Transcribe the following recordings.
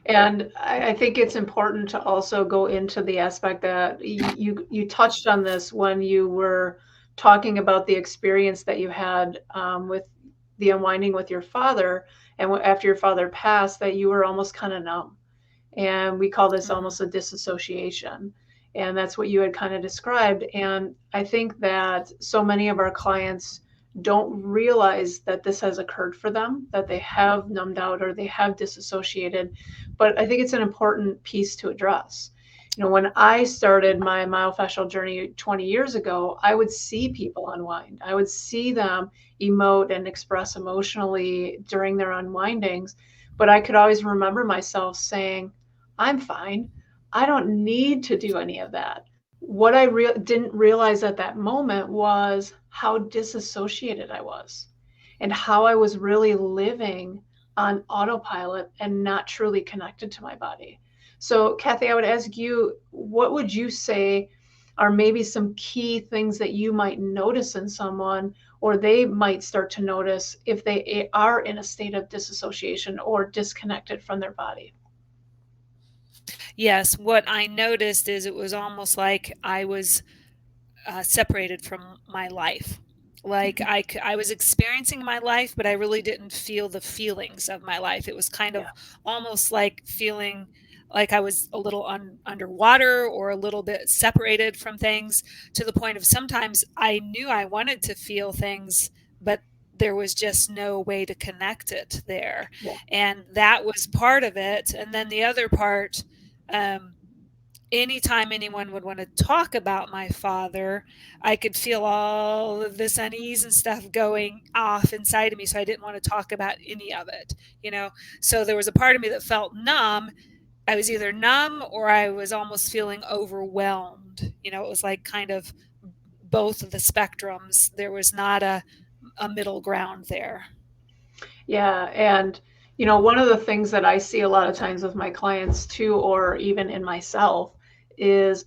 And I think it's important to also go into the aspect that you touched on this when you were talking about the experience that you had with the unwinding with your father, and after your father passed, that you were almost kind of numb. And we call this Mhm. almost a disassociation. And that's what you had kind of described. And I think that so many of our clients don't realize that this has occurred for them, that they have numbed out or they have disassociated. But I think it's an important piece to address. When I started my myofascial journey 20 years ago, I would see people unwind. I would see them emote and express emotionally during their unwindings. But I could always remember myself saying, I'm fine. I don't need to do any of that. What I didn't realize at that moment was how disassociated I was and how I was really living on autopilot and not truly connected to my body. So, Cathy, I would ask you, what would you say are maybe some key things that you might notice in someone or they might start to notice if they are in a state of disassociation or disconnected from their body? Yes, what I noticed is it was almost like I was separated from my life. Like I was experiencing my life, but I really didn't feel the feelings of my life. It was kind Yeah. of almost like feeling like I was a little underwater or a little bit separated from things, to the point of sometimes I knew I wanted to feel things, but there was just no way to connect it there. Yeah. And that was part of it. And then the other part, um, anytime anyone would want to talk about my father, I could feel all of this unease and stuff going off inside of me. So I didn't want to talk about any of it, you know? So there was a part of me that felt numb. I was either numb or I was almost feeling overwhelmed. It was like kind of both of the spectrums. There was not a middle ground there. Yeah. And, one of the things that I see a lot of times with my clients too, or even in myself, is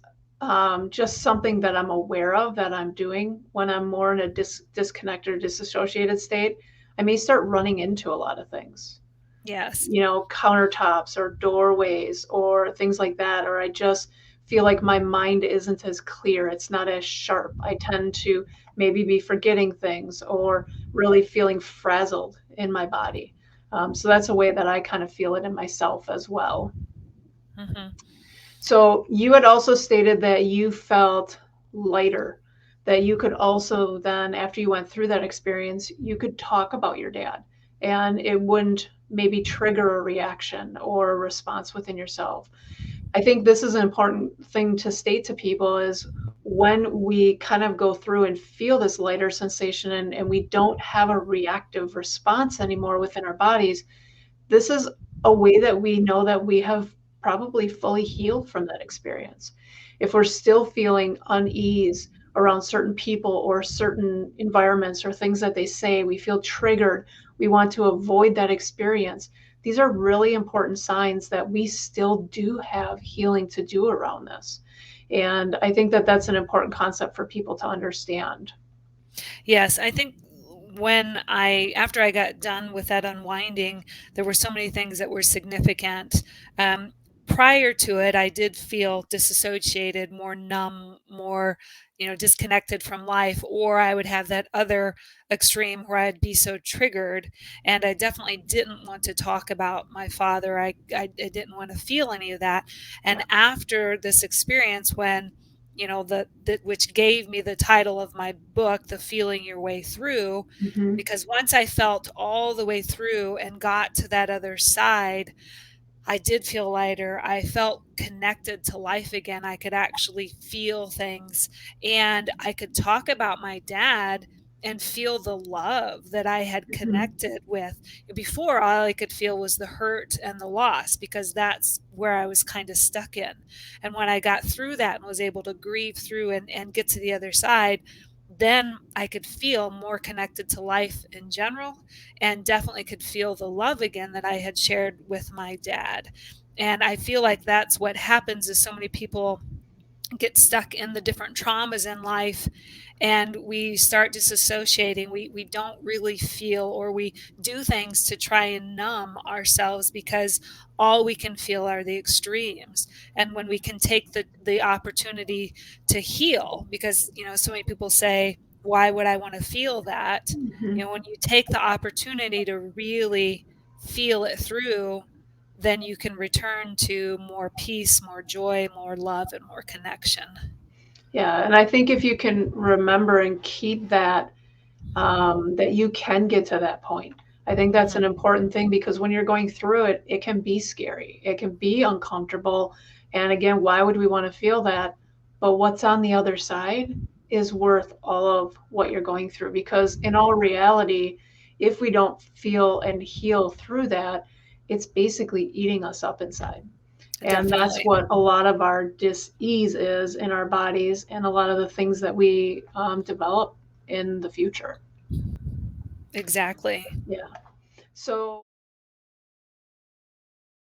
just something that I'm aware of that I'm doing when I'm more in a disconnected or disassociated state. I may start running into a lot of things, Yes. countertops or doorways or things like that. Or I just feel like my mind isn't as clear. It's not as sharp. I tend to maybe be forgetting things or really feeling frazzled in my body. So that's a way that I kind of feel it in myself as well. Hmm. So you had also stated that you felt lighter, that you could also then, after you went through that experience, you could talk about your dad and it wouldn't maybe trigger a reaction or a response within yourself. I think this is an important thing to state to people is when we kind of go through and feel this lighter sensation and we don't have a reactive response anymore within our bodies, this is a way that we know that we have probably fully healed from that experience. If we're still feeling unease around certain people or certain environments or things that they say, we feel triggered, we want to avoid that experience. These are really important signs that we still do have healing to do around this. And I think that that's an important concept for people to understand. Yes, I think after I got done with that unwinding, there were so many things that were significant. Um, Prior to it, I did feel disassociated, more numb, more, disconnected from life, or I would have that other extreme where I'd be so triggered. And I definitely didn't want to talk about my father. I didn't want to feel any of that. And Yeah. after this experience, when the which gave me the title of my book, The Feeling Your Way Through, Hmm. because once I felt all the way through and got to that other side, I did feel lighter. I felt connected to life again. I could actually feel things, and I could talk about my dad and feel the love that I had Hmm. connected with. Before, all I could feel was the hurt and the loss, because that's where I was kind of stuck in. And when I got through that and was able to grieve through and get to the other side, then I could feel more connected to life in general, and definitely could feel the love again that I had shared with my dad. And I feel like that's what happens, is so many people get stuck in the different traumas in life and we start disassociating. We don't really feel, or we do things to try and numb ourselves because all we can feel are the extremes. And when we can take the opportunity to heal, because so many people say, why would I want to feel that? Mm-hmm. When you take the opportunity to really feel it through, then you can return to more peace, more joy, more love, and more connection. Yeah, and I think if you can remember and keep that, that you can get to that point. I think that's an Mm-hmm. important thing because when you're going through it, it can be scary. It can be uncomfortable. And again, why would we want to feel that? But what's on the other side is worth all of what you're going through because, in all reality, if we don't feel and heal through that, it's basically eating us up inside. And that's Definitely. what a lot of our dis-ease is in our bodies and a lot of the things that we develop in the future. Exactly. Yeah. So